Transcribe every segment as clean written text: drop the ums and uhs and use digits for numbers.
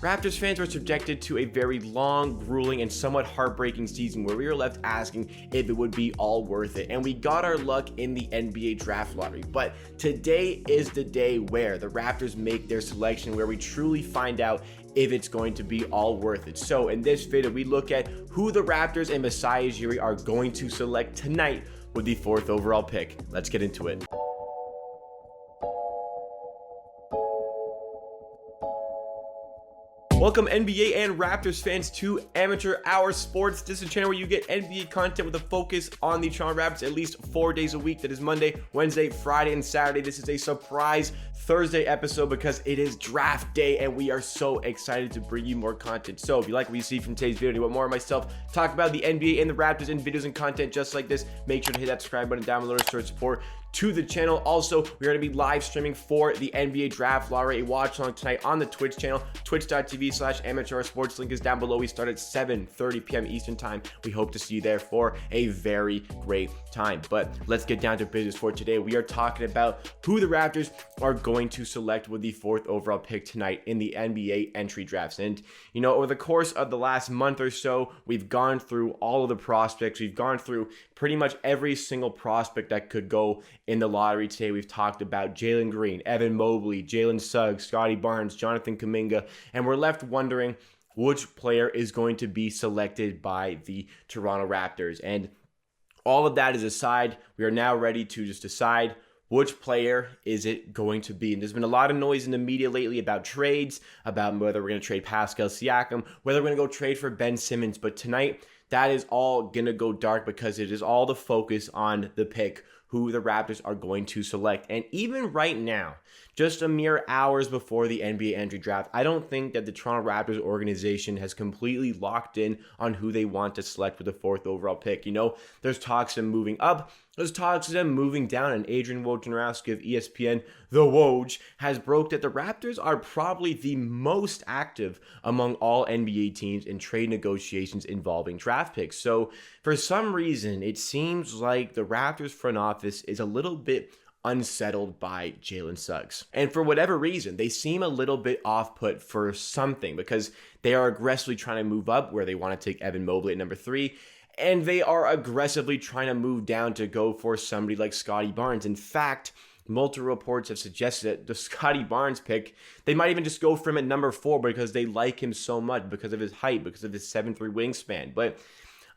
Raptors fans were subjected to a very long, grueling, and somewhat heartbreaking season where we were left asking if it would be all worth it, and we got our luck in the NBA draft lottery. But today is the day where the Raptors make their selection, where we truly find out if it's going to be all worth it. So in this video, we look at who the Raptors and Masai Ujiri are going to select tonight with the 4th overall pick. Let's get into it. Welcome NBA and Raptors fans to Amateur Hour Sports. This is a channel where you get NBA content with a focus on the Toronto Raptors at least 4 days a week. That is Monday, Wednesday, Friday, and Saturday. This is a surprise Thursday episode because it is draft day and we are so excited to bring you more content. So if you like what you see from today's video and you want more of myself talk about the NBA and the Raptors in videos and content just like this, make sure to hit that subscribe button down below to show support to the channel. Also, we're going to be live streaming for the NBA draft lottery, a watch along tonight on the Twitch channel, twitch.tv/amateur sports. Link is down below. We start at 7:30 p.m. Eastern time. We hope to see you there for a very great time. But let's get down to business for today. We are talking about who the Raptors are going to select with the 4th overall pick tonight in the NBA entry drafts. And, you know, over the course of the last month or so, we've gone through all of the prospects. We've gone through pretty much every single prospect that could go in the lottery today. We've talked about Jalen Green, Evan Mobley, Jalen Suggs, Scottie Barnes, Jonathan Kuminga, and we're left wondering which player is going to be selected by the Toronto Raptors. And all of that is aside, we are now ready to just decide which player is it going to be. And there's been a lot of noise in the media lately about trades, about whether we're going to trade Pascal Siakam, whether we're going to go trade for Ben Simmons. But tonight, that is all going to go dark because it is all the focus on the pick, who the Raptors are going to select. And even right now, just a mere hours before the NBA entry draft, I don't think that the Toronto Raptors organization has completely locked in on who they want to select with the 4th overall pick. You know, there's talks of them moving up, there's talks of them moving down, and Adrian Wojnarowski of ESPN, the Woj, has broke that the Raptors are probably the most active among all NBA teams in trade negotiations involving draft picks. So for some reason, it seems like the Raptors front office is a little bit unsettled by Jalen Suggs. And for whatever reason, they seem a little bit off-put for something because they are aggressively trying to move up where they want to take Evan Mobley at number 3. And they are aggressively trying to move down to go for somebody like Scottie Barnes. In fact, multiple reports have suggested that the Scottie Barnes pick, they might even just go for him at number 4 because they like him so much, because of his height, because of his 7'3" wingspan. But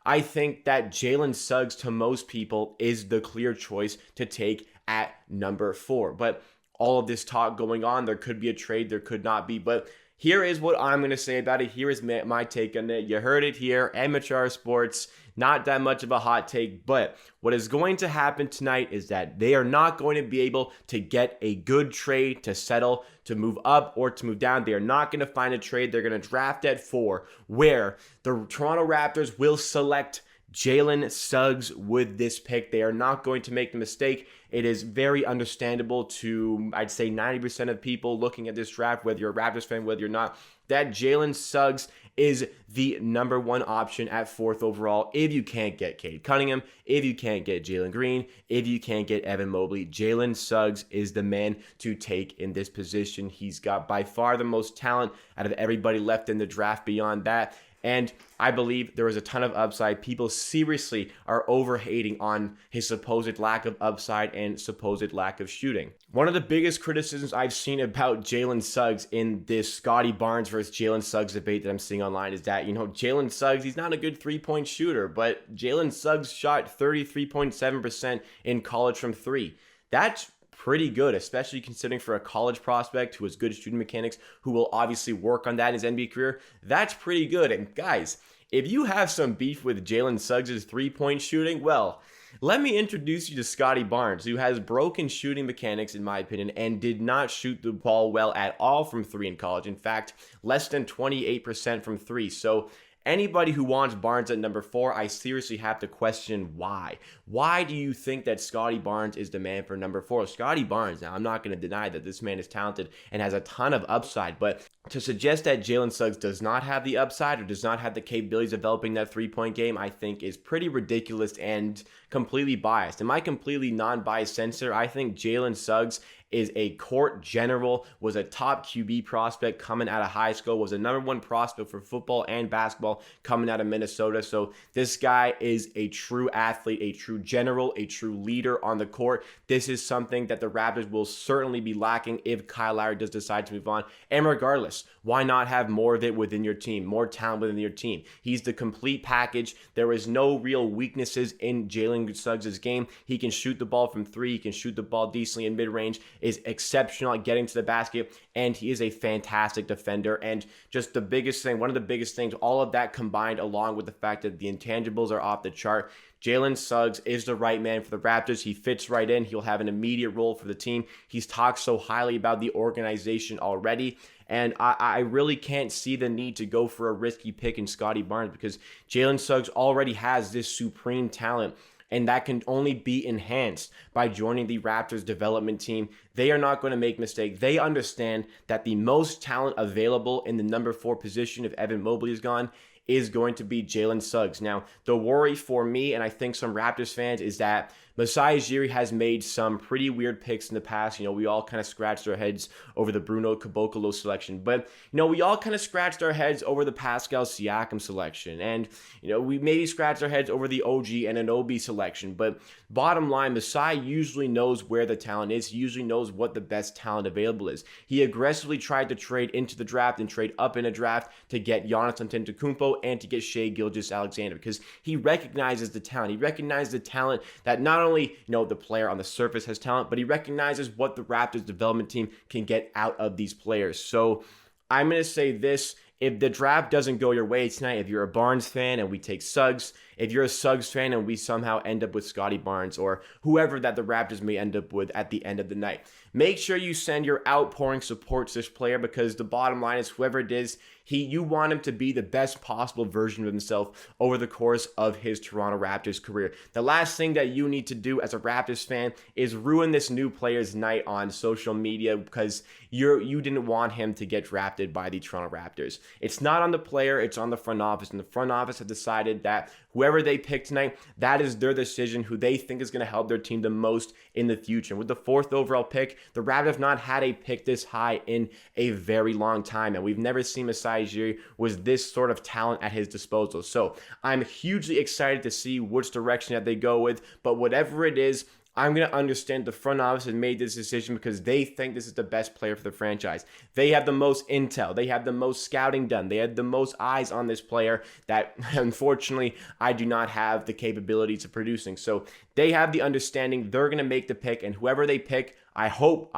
I think that Jalen Suggs, to most people, is the clear choice to take at number 4. But all of this talk going on, there could be a trade, there could not be. But here is what I'm going to say about it. Here is my take on it. You heard it here, Amateur Sports. Not that much of a hot take, but what is going to happen tonight is that they are not going to be able to get a good trade to settle, to move up or to move down. They are not going to find a trade. They're going to draft at 4, where the Toronto Raptors will select Jalen Suggs with this pick. They are not going to make the mistake. It is very understandable to, I'd say, 90% of people looking at this draft, whether you're a Raptors fan, whether you're not, that Jalen Suggs is the number 1 option at 4th overall. If you can't get Cade Cunningham, if you can't get Jalen Green, if you can't get Evan Mobley, Jalen Suggs is the man to take in this position. He's got by far the most talent out of everybody left in the draft beyond that. And I believe there is a ton of upside. People seriously are overhating on his supposed lack of upside and supposed lack of shooting. One of the biggest criticisms I've seen about Jalen Suggs in this Scottie Barnes versus Jalen Suggs debate that I'm seeing online is that, you know, Jalen Suggs, he's not a good three-point shooter, but Jalen Suggs shot 33.7% in college from 3. That's pretty good, especially considering for a college prospect who has good shooting mechanics, who will obviously work on that in his NBA career. That's pretty good. And guys, if you have some beef with Jalen Suggs' three-point shooting, well, let me introduce you to Scottie Barnes, who has broken shooting mechanics, in my opinion, and did not shoot the ball well at all from 3 in college. In fact, less than 28% from 3. So anybody who wants Barnes at number 4, I seriously have to question why. Why do you think that Scottie Barnes is the man for number 4? Scottie Barnes, now I'm not going to deny that this man is talented and has a ton of upside, but to suggest that Jalen Suggs does not have the upside or does not have the capabilities of developing that three-point game, I think is pretty ridiculous and completely biased. In my completely non-biased censor, I think Jalen Suggs is a court general, was a top QB prospect coming out of high school, was a #1 prospect for football and basketball coming out of Minnesota. So this guy is a true athlete, a true general, a true leader on the court. This is something that the Raptors will certainly be lacking if Kyle Lowry does decide to move on. And regardless, why not have more of it within your team, more talent within your team? He's the complete package. There is no real weaknesses in Jalen Suggs' game. He can shoot the ball from three. He can shoot the ball decently in mid-range, is exceptional at getting to the basket, and he is a fantastic defender. And just the biggest thing, one of the biggest things, all of that combined along with the fact that the intangibles are off the chart, Jalen Suggs is the right man for the Raptors. He fits right in. He'll have an immediate role for the team. He's talked so highly about the organization already. And I really can't see the need to go for a risky pick in Scottie Barnes because Jalen Suggs already has this supreme talent. And that can only be enhanced by joining the Raptors development team. They are not going to make mistakes. They understand that the most talent available in the #4 position, if Evan Mobley is gone, is going to be Jalen Suggs. Now, the worry for me, and I think some Raptors fans, is that Masai Ujiri has made some pretty weird picks in the past. We all kind of scratched our heads over the Bruno Caboclo selection. But, we all kind of scratched our heads over the Pascal Siakam selection. And, we maybe scratched our heads over the OG and Anunoby selection. But bottom line, Masai usually knows where the talent is. He usually knows what the best talent available is. He aggressively tried to trade into the draft and trade up in a draft to get Giannis Antetokounmpo and to get Shai Gilgeous-Alexander because he recognizes the talent. He recognizes the talent that not only the player on the surface has talent, but he recognizes what the Raptors development team can get out of these players. So I'm going to say this. If the draft doesn't go your way tonight, if you're a Barnes fan and we take Suggs, if you're a Suggs fan and we somehow end up with Scottie Barnes or whoever that the Raptors may end up with at the end of the night, make sure you send your outpouring support to this player because the bottom line is whoever it is, you want him to be the best possible version of himself over the course of his Toronto Raptors career. The last thing that you need to do as a Raptors fan is ruin this new player's night on social media because you didn't want him to get drafted by the Toronto Raptors. It's not on the player, it's on the front office, and the front office have decided that whoever they pick tonight, that is their decision, who they think is going to help their team the most in the future. And with the 4th overall pick, the Raptors have not had a pick this high in a very long time, and we've never seen Masai Ujiri was this sort of talent at his disposal. So I'm hugely excited to see which direction that they go with, but whatever it is, I'm going to understand the front office has made this decision because they think this is the best player for the franchise. They have the most intel. They have the most scouting done. They had the most eyes on this player that, unfortunately, I do not have the capabilities of producing. So they have the understanding. They're going to make the pick, and whoever they pick, I hope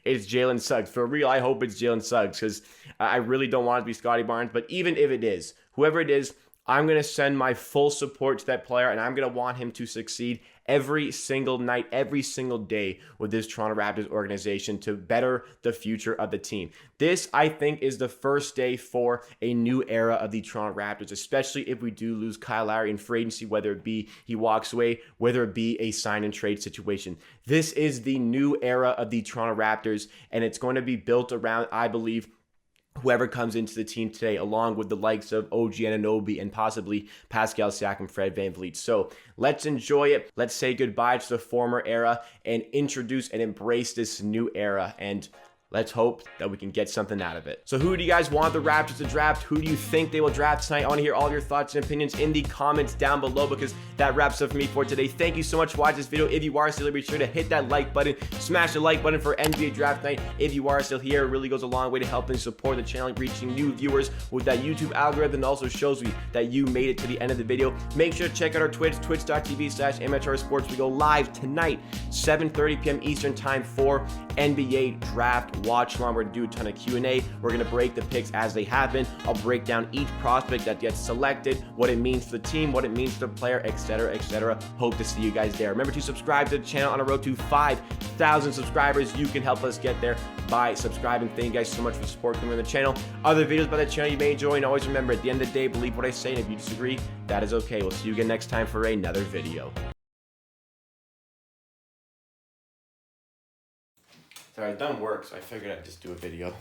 it's Jalen Suggs. For real, I hope it's Jalen Suggs because I really don't want it to be Scottie Barnes. But even if it is, whoever it is, I'm going to send my full support to that player, and I'm going to want him to succeed every single night, every single day with this Toronto Raptors organization to better the future of the team. This, I think, is the first day for a new era of the Toronto Raptors, especially if we do lose Kyle Lowry in free agency, whether it be he walks away, whether it be a sign and trade situation. This is the new era of the Toronto Raptors, and it's going to be built around, I believe, whoever comes into the team today, along with the likes of OG Anunoby and possibly Pascal Siakam, Fred VanVleet. So let's enjoy it. Let's say goodbye to the former era and introduce and embrace this new era. And let's hope that we can get something out of it. So who do you guys want the Raptors to draft? Who do you think they will draft tonight? I want to hear all your thoughts and opinions in the comments down below because that wraps up for me for today. Thank you so much for watching this video. If you are still here, be sure to hit that like button, smash the like button for NBA Draft Night. If you are still here, it really goes a long way to helping support the channel, reaching new viewers with that YouTube algorithm. It also shows me that you made it to the end of the video. Make sure to check out our Twitch, twitch.tv/amateursports. We go live tonight, 7:30 p.m. Eastern time for NBA Draft Watch Along. We're going to do a ton of Q&A. We're going to break the picks as they happen. I'll break down each prospect that gets selected, what it means for the team, what it means for the player, etc., etc. Hope to see you guys there. Remember to subscribe to the channel on a road to 5,000 subscribers. You can help us get there by subscribing. Thank you guys so much for supporting the channel. Other videos by the channel you may enjoy, and always remember, at the end of the day, believe what I say, and if you disagree, that is okay. We'll see you again next time for another video. Sorry, it done work, so I figured I'd just do a video.